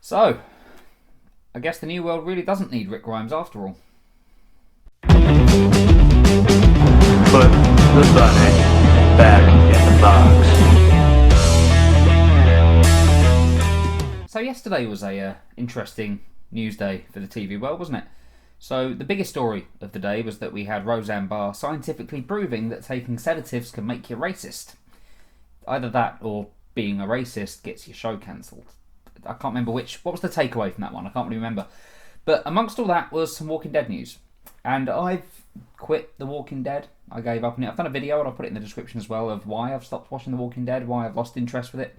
So, I guess the new world really doesn't need Rick Grimes after all. Put the bunny back in the box. So yesterday was a interesting news day for the TV world, wasn't it? So the biggest story of the day was that we had Roseanne Barr scientifically proving that taking sedatives can make you racist. Either that or being a racist gets your show cancelled. I can't remember which. What was the takeaway from that one? I can't really remember. But amongst all that was some Walking Dead news. And I've quit The Walking Dead. I gave up on it. I've done a video and I'll put it in the description as well of why I've stopped watching The Walking Dead, why I've lost interest with it.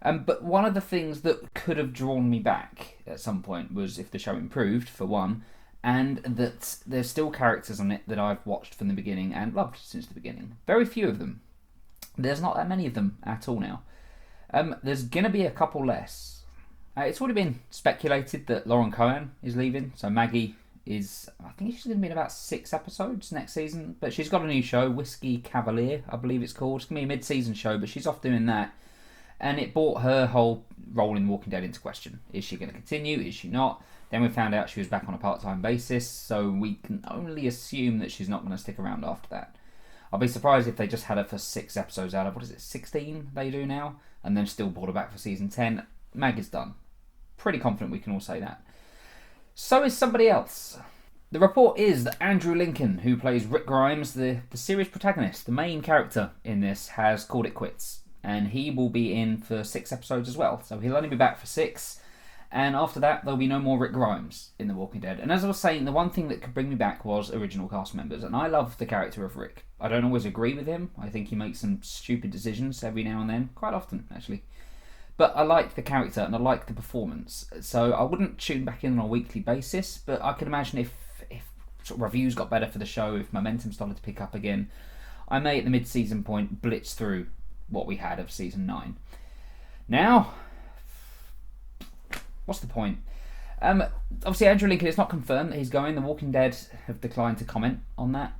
But one of the things that could have drawn me back at some point was if the show improved, for one, and that there's still characters on it that I've watched from the beginning and loved since the beginning. Very few of them. There's not that many of them at all now. There's going to be a couple less. It's already been speculated that Lauren Cohan is leaving, so Maggie is, I think she's going to be in about 6 episodes next season, but she's got a new show, Whiskey Cavalier, I believe it's called. It's going to be a mid-season show, but she's off doing that, and it brought her whole role in Walking Dead into question. Is she going to continue? Is she not? Then we found out she was back on a part-time basis, so we can only assume that she's not going to stick around after that. I'll be surprised if they just had her for 6 episodes out of, 16 they do now, and then still brought her back for season 10. Mag is done. Pretty confident we can all say that. So is somebody else. The report is that Andrew Lincoln, who plays Rick Grimes, the series protagonist, the main character in this, has called it quits. And he will be in for 6 episodes as well. So he'll only be back for 6. And after that, there'll be no more Rick Grimes in The Walking Dead. And as I was saying, the one thing that could bring me back was original cast members. And I love the character of Rick. I don't always agree with him. I think he makes some stupid decisions every now and then. Quite often, actually. But I like the character and I like the performance. So I wouldn't tune back in on a weekly basis. But I can imagine if sort of reviews got better for the show, if momentum started to pick up again, I may at the mid-season point blitz through what we had of season 9. Now, what's the point? Obviously, Andrew Lincoln, it's not confirmed that he's going. The Walking Dead have declined to comment on that.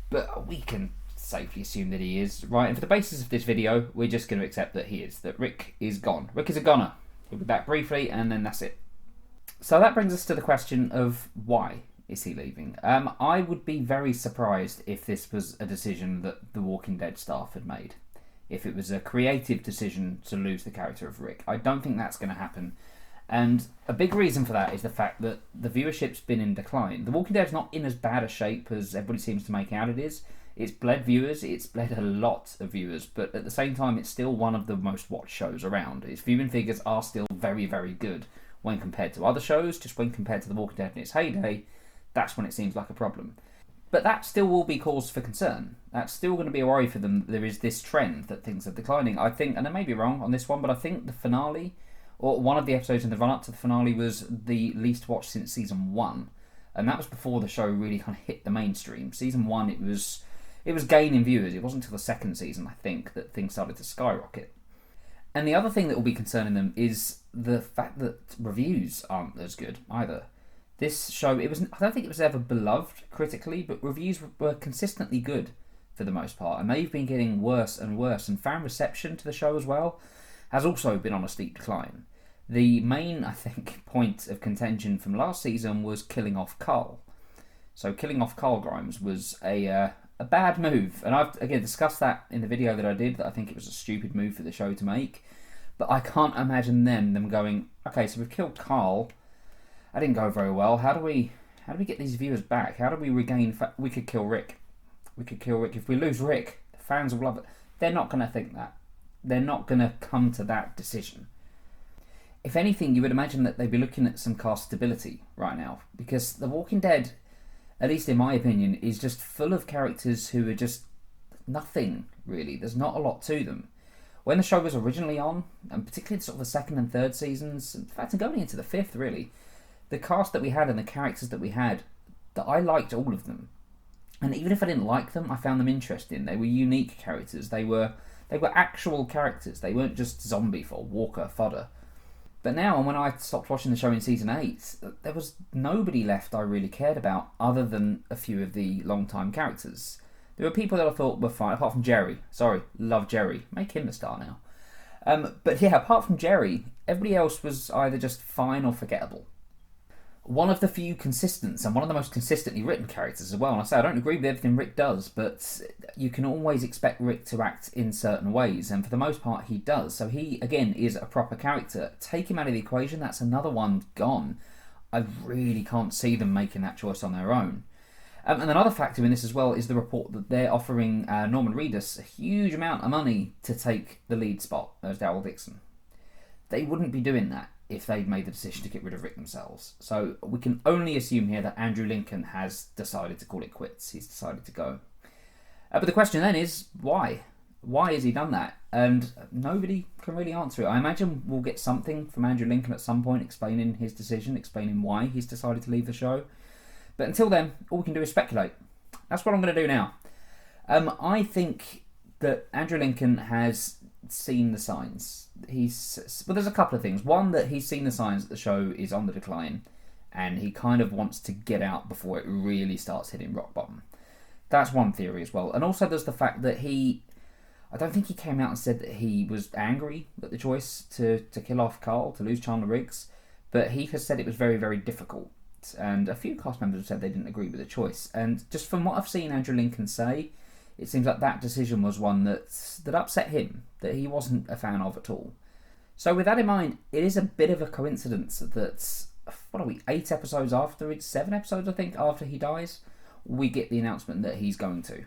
But we can safely assume that he is, right? And for the basis of this video, we're just going to accept that he is. That Rick is gone. Rick is a goner. We'll be back briefly, and then that's it. So that brings us to the question of why is he leaving? I would be very surprised if this was a decision that the Walking Dead staff had made. If it was a creative decision to lose the character of Rick. I don't think that's going to happen. And a big reason for that is the fact that the viewership's been in decline. The Walking Dead's not in as bad a shape as everybody seems to make out it is. It's bled viewers, it's bled a lot of viewers, but at the same time it's still one of the most watched shows around. Its viewing figures are still very, very good when compared to other shows. Just when compared to The Walking Dead in its heyday, that's when it seems like a problem. But that still will be cause for concern. That's still going to be a worry for them. There is this trend that things are declining. I think, and I may be wrong on this one, but I think the finale, or one of the episodes in the run-up to the finale, was the least watched since season 1. And that was before the show really kind of hit the mainstream. Season 1, it was gaining viewers. It wasn't until the second season, I think, that things started to skyrocket. And the other thing that will be concerning them is the fact that reviews aren't as good either. This show, I don't think it was ever beloved critically, but reviews were consistently good for the most part, and they've been getting worse and worse, and fan reception to the show as well has also been on a steep decline. The main, I think, point of contention from last season was killing off Carl. So killing off Carl Grimes was a bad move, and I've, again, discussed that in the video that I did, that I think it was a stupid move for the show to make, but I can't imagine them going, okay, so we've killed Carl, that didn't go very well. How do we get these viewers back? How do we regain? We could kill Rick. We could kill Rick. If we lose Rick, the fans will love it. They're not going to think that. They're not going to come to that decision. If anything, you would imagine that they'd be looking at some cast stability right now, because The Walking Dead, at least in my opinion, is just full of characters who are just nothing really. There's not a lot to them. When the show was originally on, and particularly sort of the second and third seasons, in fact, and going into the 5th really, the cast that we had and the characters that we had, that I liked all of them. And even if I didn't like them, I found them interesting. They were unique characters. They were actual characters. They weren't just zombie for Walker fodder. But now, when I stopped watching the show in season 8, there was nobody left I really cared about other than a few of the long-time characters. There were people that I thought were fine, apart from Jerry. Sorry, love Jerry. Make him the star now. But yeah, apart from Jerry, everybody else was either just fine or forgettable. One of the few consistents and one of the most consistently written characters as well. And I say I don't agree with everything Rick does, but you can always expect Rick to act in certain ways, and for the most part he does. So he, again, is a proper character. Take him out of the equation, that's another one gone. I really can't see them making that choice on their own. And another factor in this as well is the report that they're offering Norman Reedus a huge amount of money to take the lead spot as Daryl Dixon. They wouldn't be doing that if they'd made the decision to get rid of Rick themselves. So we can only assume here that Andrew Lincoln has decided to call it quits. He's decided to go. But the question then is, why? Why has he done that? And nobody can really answer it. I imagine we'll get something from Andrew Lincoln at some point explaining his decision, explaining why he's decided to leave the show. But until then, all we can do is speculate. That's what I'm going to do now. I think that Andrew Lincoln has seen the signs. There's a couple of things. One, that he's seen the signs that the show is on the decline, and he kind of wants to get out before it really starts hitting rock bottom. That's one theory as well. And also there's the fact that I don't think he came out and said that he was angry at the choice to kill off Carl, to lose Chandler Riggs, but he has said it was very, very difficult. And a few cast members have said they didn't agree with the choice. And just from what I've seen Andrew Lincoln say, it seems like that decision was one that upset him, that he wasn't a fan of at all. So with that in mind, it is a bit of a coincidence that, 8 episodes after, it's 7 episodes I think, after he dies, we get the announcement that he's going to.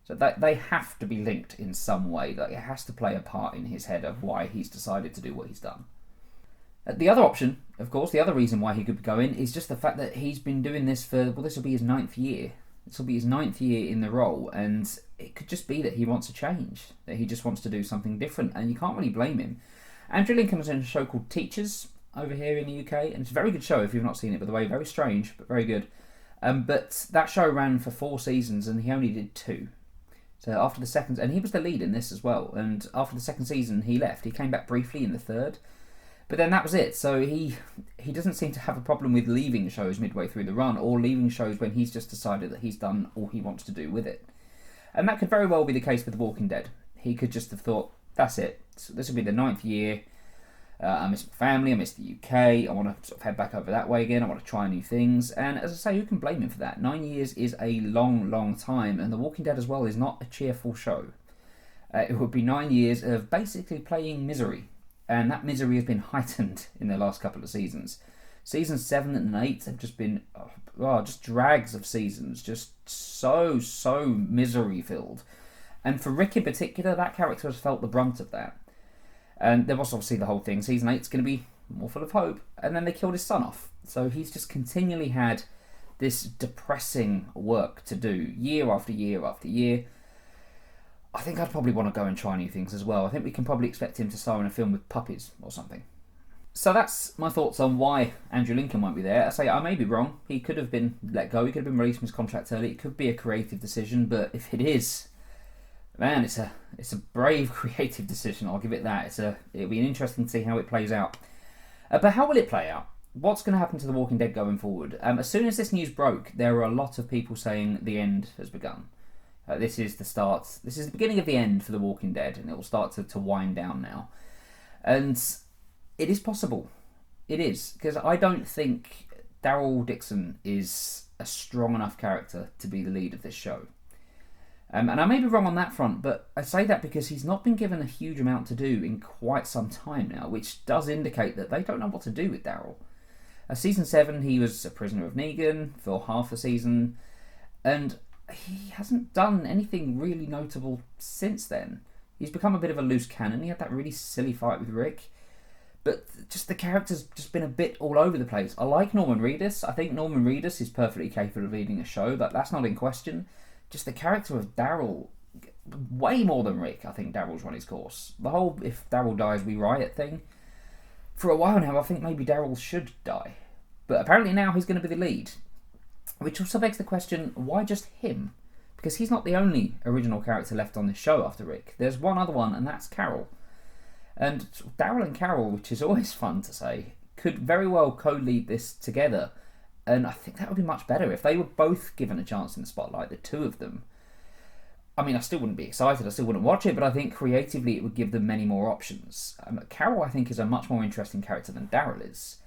So they have to be linked in some way. Like, it has to play a part in his head of why he's decided to do what he's done. The other option, of course, the other reason why he could be going is just the fact that he's been doing this this will be his 9th year. This will be his 9th year in the role, and it could just be that he wants to change, that he just wants to do something different, and you can't really blame him. Andrew Lincoln was in a show called Teachers over here in the UK, and it's a very good show if you've not seen it, by the way. Very strange, but very good. But that show ran for 4 seasons, and he only did 2. So after the second, and he was the lead in this as well, and after the second season he left. He came back briefly in the 3rd. But then that was it. So he doesn't seem to have a problem with leaving shows midway through the run, or leaving shows when he's just decided that he's done all he wants to do with it. And that could very well be the case with The Walking Dead. He could just have thought, that's it. So this will be the 9th year. I miss my family. I miss the UK. I want to sort of head back over that way again. I want to try new things. And as I say, who can blame him for that? 9 years is a long, long time. And The Walking Dead as well is not a cheerful show. It would be 9 years of basically playing misery. And that misery has been heightened in the last couple of seasons. Seasons 7 and 8 have just been just drags of seasons, just so misery-filled. And for Rick in particular, that character has felt the brunt of that. And there was obviously the whole thing. Season 8 is going to be more full of hope. And then they killed his son off. So he's just continually had this depressing work to do, year after year after year. I think I'd probably want to go and try new things as well. I think we can probably expect him to star in a film with puppies or something. So that's my thoughts on why Andrew Lincoln won't be there. I say I may be wrong. He could have been let go. He could have been released from his contract early. It could be a creative decision, but if it is, man, it's a brave creative decision. I'll give it that. It'll be interesting to see how it plays out. But how will it play out? What's going to happen to The Walking Dead going forward? As soon as this news broke, there were a lot of people saying the end has begun. This is the start. This is the beginning of the end for The Walking Dead, and it will start to wind down now. And it is possible. It is, because I don't think Daryl Dixon is a strong enough character to be the lead of this show. And I may be wrong on that front, but I say that because he's not been given a huge amount to do in quite some time now, which does indicate that they don't know what to do with Daryl. Season 7, he was a prisoner of Negan for half the season, and he hasn't done anything really notable since then. He's become a bit of a loose cannon. He had that really silly fight with Rick, but just the character's just been a bit all over the place. I like Norman Reedus. I think Norman Reedus is perfectly capable of leading a show. That's not in question. Just the character of Daryl, way more than Rick, I think Daryl's run his course. The whole if Daryl dies we riot thing, for a while now I think maybe Daryl should die. But apparently now he's going to be the lead. Which also begs the question, why just him? Because he's not the only original character left on this show after Rick. There's one other one, and that's Carol. And Daryl and Carol, which is always fun to say, could very well co-lead this together. And I think that would be much better if they were both given a chance in the spotlight, the two of them. I mean, I still wouldn't be excited, I still wouldn't watch it, but I think creatively it would give them many more options. Carol, I think, is a much more interesting character than Daryl is.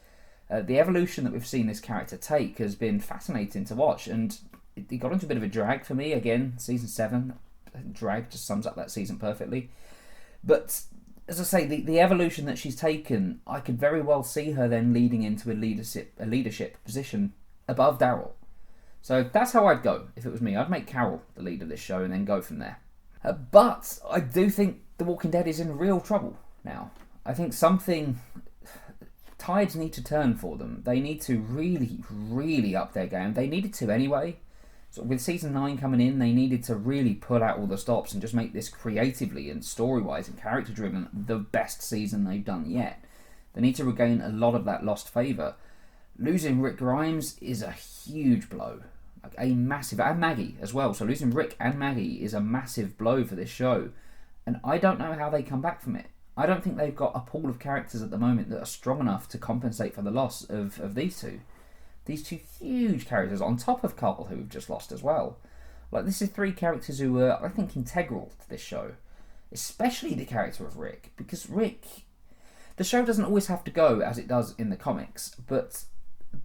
The evolution that we've seen this character take has been fascinating to watch, and it got into a bit of a drag for me. Again, season 7, drag just sums up that season perfectly. But as I say, the evolution that she's taken, I could very well see her then leading into a leadership position above Daryl. So that's how I'd go if it was me. I'd make Carol the lead of this show and then go from there. But I do think The Walking Dead is in real trouble now. I think tides need to turn for them. They need to really, really up their game. They needed to anyway. So with season 9 coming in, they needed to really pull out all the stops and just make this creatively and story-wise and character-driven the best season they've done yet. They need to regain a lot of that lost favour. Losing Rick Grimes is a huge blow. Like a massive... And Maggie as well. So losing Rick and Maggie is a massive blow for this show. And I don't know how they come back from it. I don't think they've got a pool of characters at the moment that are strong enough to compensate for the loss of these two. These two huge characters on top of Carl, who we've just lost as well. Like, this is 3 characters who were, I think, integral to this show. Especially the character of Rick. Because Rick... The show doesn't always have to go as it does in the comics, but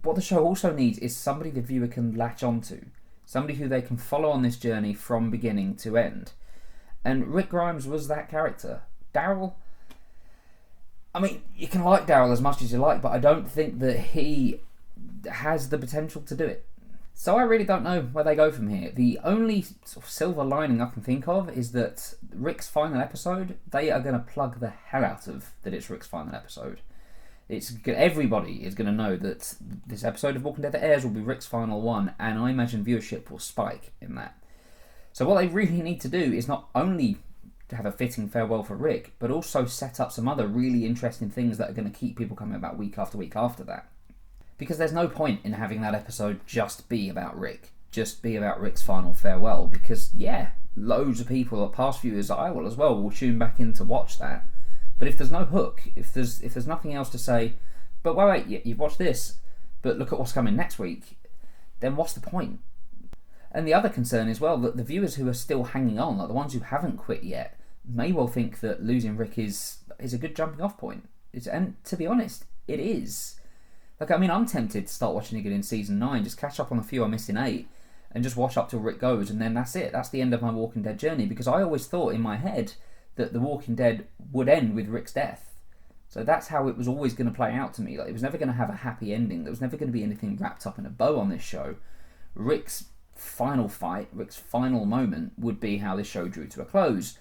what the show also needs is somebody the viewer can latch onto. Somebody who they can follow on this journey from beginning to end. And Rick Grimes was that character. Daryl... I mean, you can like Daryl as much as you like, but I don't think that he has the potential to do it. So I really don't know where they go from here. The only sort of silver lining I can think of is that Rick's final episode, they are going to plug the hell out of that it's Rick's final episode. Everybody is going to know that this episode of Walking Dead that airs will be Rick's final one, and I imagine viewership will spike in that. So what they really need to do is not only to have a fitting farewell for Rick, but also set up some other really interesting things that are going to keep people coming back week after that. Because there's no point in having that episode just be about Rick. Just be about Rick's final farewell. Because, yeah, loads of people, past viewers, I will as well, will tune back in to watch that. But if there's no hook, if there's nothing else to say, but wait, you've watched this, but look at what's coming next week, then what's the point? And the other concern is, well, that the viewers who are still hanging on, like the ones who haven't quit yet, may well think that losing Rick is a good jumping off point. And to be honest, it is. Like, I mean, I'm tempted to start watching again in season 9, just catch up on a few I missed in 8, and just watch up till Rick goes, and then that's it. That's the end of my Walking Dead journey, because I always thought in my head that The Walking Dead would end with Rick's death. So that's how it was always going to play out to me. Like, it was never going to have a happy ending. There was never going to be anything wrapped up in a bow on this show. Rick's final fight, Rick's final moment would be how this show drew to a close.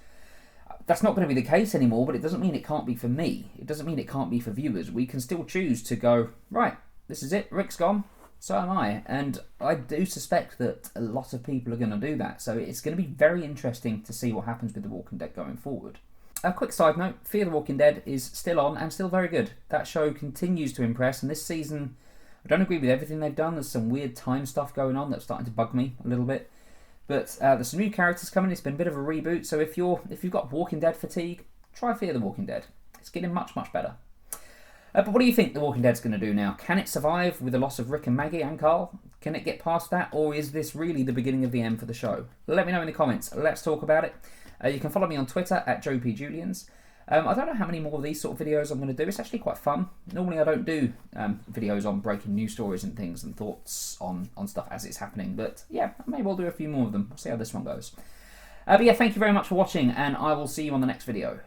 That's not going to be the case anymore, but it doesn't mean it can't be for me. It doesn't mean it can't be for viewers. We can still choose to go, right, this is it, Rick's gone, so am I. And I do suspect that a lot of people are going to do that. So it's going to be very interesting to see what happens with The Walking Dead going forward. A quick side note, Fear the Walking Dead is still on and still very good. That show continues to impress, and this season, I don't agree with everything they've done. There's some weird time stuff going on that's starting to bug me a little bit. But there's some new characters coming. It's been a bit of a reboot. So if you've got Walking Dead fatigue, try Fear the Walking Dead. It's getting much, much better. But what do you think The Walking Dead's going to do now? Can it survive with the loss of Rick and Maggie and Carl? Can it get past that? Or is this really the beginning of the end for the show? Let me know in the comments. Let's talk about it. You can follow me on Twitter at JoePJulians. I don't know how many more of these sort of videos I'm going to do. It's actually quite fun. Normally I don't do videos on breaking news stories and things and thoughts on stuff as it's happening. But yeah, maybe I'll do a few more of them. We'll see how this one goes. But yeah, thank you very much for watching, and I will see you on the next video.